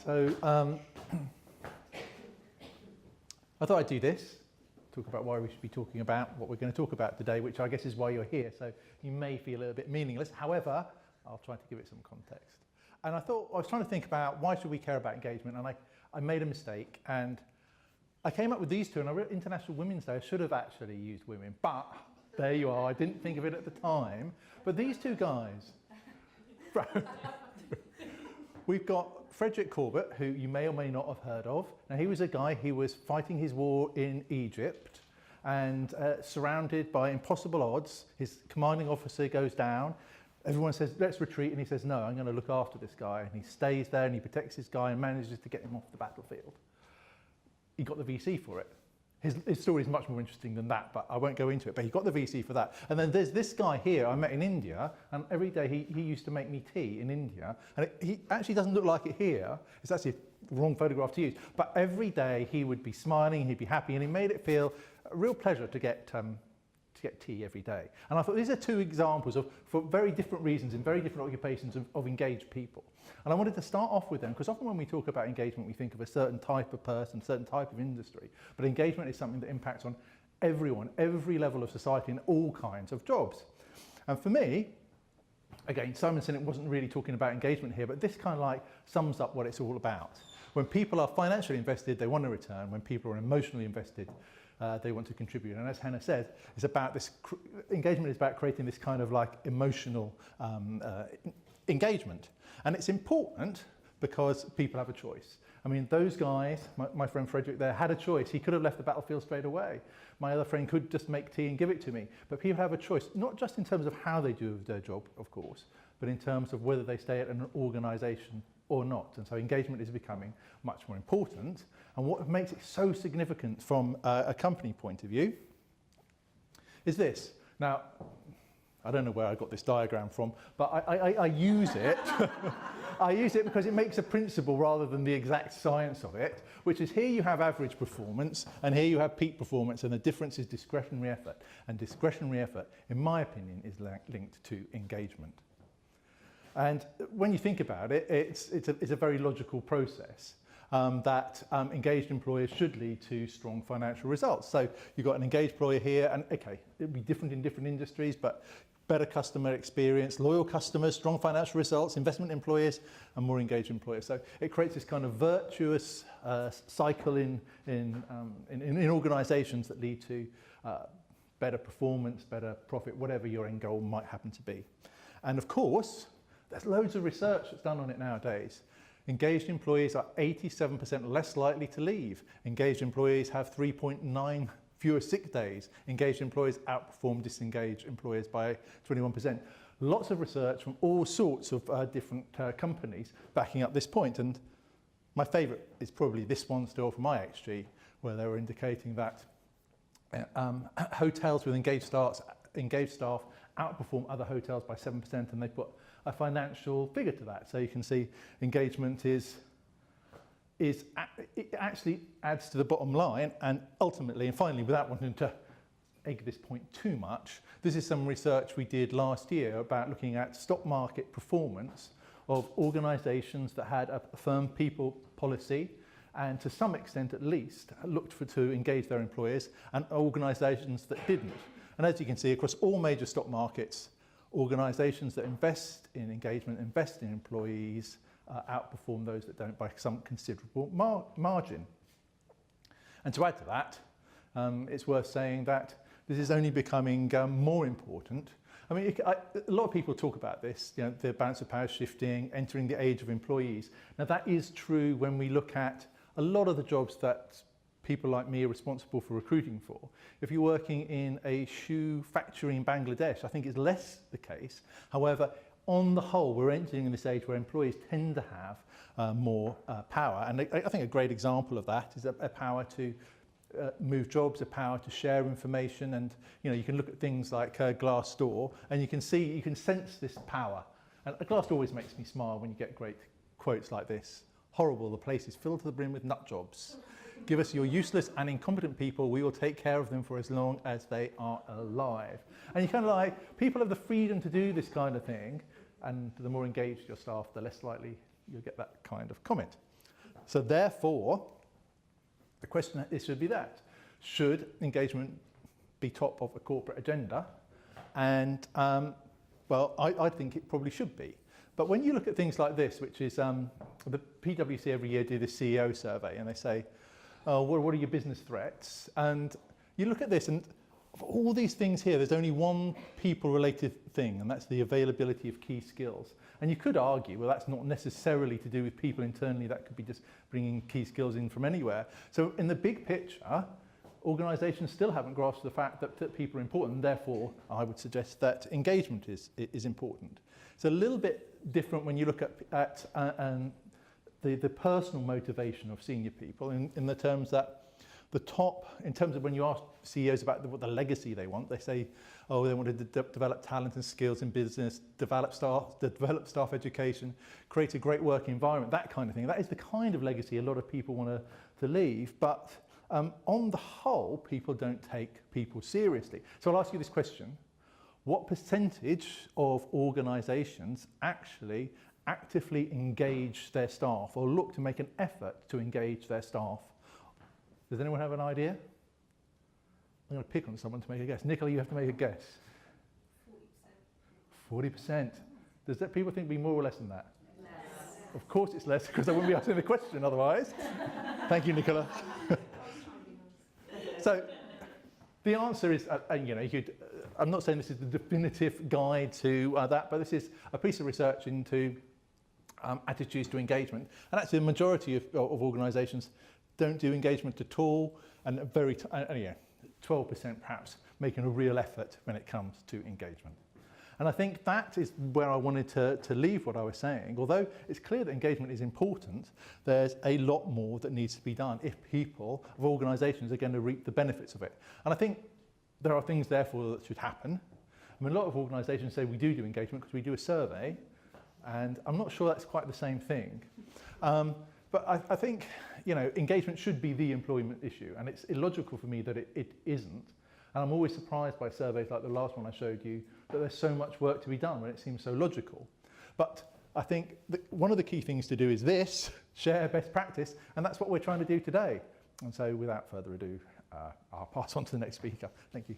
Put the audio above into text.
So I thought I'd do this, talk about why we should be talking about what we're going to talk about today, which I guess is why you're here. So you may feel a little bit meaningless. However, I'll try to give it some context. And I was trying to think about why should we care about engagement, and I made a mistake, and I came up with these two, and I wrote International Women's Day. I should have actually used women, but there you are. I didn't think of it at the time. But these two guys, we've got Frederick Corbett, who you may or may not have heard of. Now, he was a guy, he was fighting his war in Egypt and surrounded by impossible odds. His commanding officer goes down. Everyone says, let's retreat. And he says, no, I'm going to look after this guy. And he stays there and he protects this guy and manages to get him off the battlefield. He got the VC for it. His story is much more interesting than that, but I won't go into it. But he got the VC for that. And then there's this guy here I met in India, and every day he used to make me tea in India. And he actually doesn't look like it here. It's actually the wrong photograph to use. But every day he would be smiling, he'd be happy, and he made it feel a real pleasure to get tea every day. And I thought these are two examples for very different reasons in very different occupations of engaged people. And I wanted to start off with them because often when we talk about engagement we think of a certain type of person, certain type of industry, but engagement is something that impacts on everyone, every level of society in all kinds of jobs. And for me, again, Simon Sinek wasn't really talking about engagement here, but this kind of like sums up what it's all about. When people are financially invested, they want a return. When people are emotionally invested, they want to contribute. And as Hannah said, it's about this engagement is about creating this kind of like emotional engagement. And it's important because people have a choice. I mean, those guys, my friend Frederick there, had a choice. He could have left the battlefield straight away. My other friend could just make tea and give it to me. But people have a choice, not just in terms of how they do their job, of course, but in terms of whether they stay at an organisation or not. And so engagement is becoming much more important. And what makes it so significant from a company point of view is this. Now, I don't know where I got this diagram from, but I use it. I use it because it makes a principle rather than the exact science of it, which is here you have average performance and here you have peak performance, and the difference is discretionary effort. And discretionary effort, in my opinion, is linked to engagement. And when you think about it, it's a very logical process that engaged employers should lead to strong financial results. So you've got an engaged employer here, and okay, it'll be different in different industries, but better customer experience, loyal customers, strong financial results, investment employers, and more engaged employers. So it creates this kind of virtuous cycle in organisations that lead to better performance, better profit, whatever your end goal might happen to be. And of course, there's loads of research that's done on it nowadays. Engaged employees are 87% less likely to leave. Engaged employees have 3.9 fewer sick days. Engaged employees outperform disengaged employers by 21%. Lots of research from all sorts of different companies backing up this point. And my favourite is probably this one still from IHG, where they were indicating that hotels with engaged staff outperform other hotels by 7%, and they put a financial figure to that. So you can see engagement it actually adds to the bottom line, and ultimately, and finally, without wanting to egg this point too much, this is some research we did last year about looking at stock market performance of organisations that had a firm people policy and to some extent at least looked to engage their employers, and organisations that didn't. And as you can see, across all major stock markets, organisations that invest in engagement, invest in employees, outperform those that don't by some considerable margin. And to add to that, it's worth saying that this is only becoming more important. I mean, a lot of people talk about this, you know, the balance of power shifting, entering the age of employees. Now that is true when we look at a lot of the jobs that people like me are responsible for recruiting for. If you're working in a shoe factory in Bangladesh, I think it's less the case. However, on the whole, we're entering in this age where employees tend to have more power. And I think a great example of that is a power to move jobs, a power to share information. And you know, you can look at things like Glassdoor, and you can sense this power. And Glassdoor always makes me smile when you get great quotes like this. Horrible, the place is filled to the brim with nut jobs. Give us your useless and incompetent people, we will take care of them for as long as they are alive. And you kind of like, people have the freedom to do this kind of thing, and the more engaged your staff, the less likely you'll get that kind of comment. So therefore, the question is should be that. Should engagement be top of a corporate agenda? And, well, I think it probably should be. But when you look at things like this, which is the PwC every year do the CEO survey, and they say, oh, what are your business threats? And you look at this, and of all these things here, there's only one people-related thing, and that's the availability of key skills. And you could argue, well, that's not necessarily to do with people internally. That could be just bringing key skills in from anywhere. So in the big picture, organisations still haven't grasped the fact that people are important, and therefore I would suggest that engagement is important. It's a little bit different when you look at the personal motivation of senior people in the terms that the top, in terms of when you ask CEOs about what the legacy they want, they say, oh, they want to develop talent and skills in business, develop staff education, create a great working environment, that kind of thing. That is the kind of legacy a lot of people want to leave, but on the whole, people don't take people seriously. So I'll ask you this question. What percentage of organisations actually actively engage their staff or look to make an effort to engage their staff? Does anyone have an idea? I'm going to pick on someone to make a guess. Nicola, you have to make a guess. 40%. 40%. Does that people think it'd be more or less than that? Less. Of course it's less, because I wouldn't be asking the question otherwise. Thank you, Nicola. So the answer is, you know, you could, I'm not saying this is the definitive guide to that, but this is a piece of research into attitudes to engagement. And actually the majority of organisations don't do engagement at all, and 12% perhaps making a real effort when it comes to engagement. And I think that is where I wanted to leave what I was saying. Although it's clear that engagement is important, there's a lot more that needs to be done if people of organisations are going to reap the benefits of it. And I think there are things therefore that should happen. I mean, a lot of organisations say we do engagement because we do a survey, and I'm not sure that's quite the same thing. But I think, you know, engagement should be the employment issue, and it's illogical for me that it isn't. And I'm always surprised by surveys like the last one I showed you, that there's so much work to be done when it seems so logical. But I think one of the key things to do is this, share best practice, and that's what we're trying to do today. And so without further ado, I'll pass on to the next speaker. Thank you.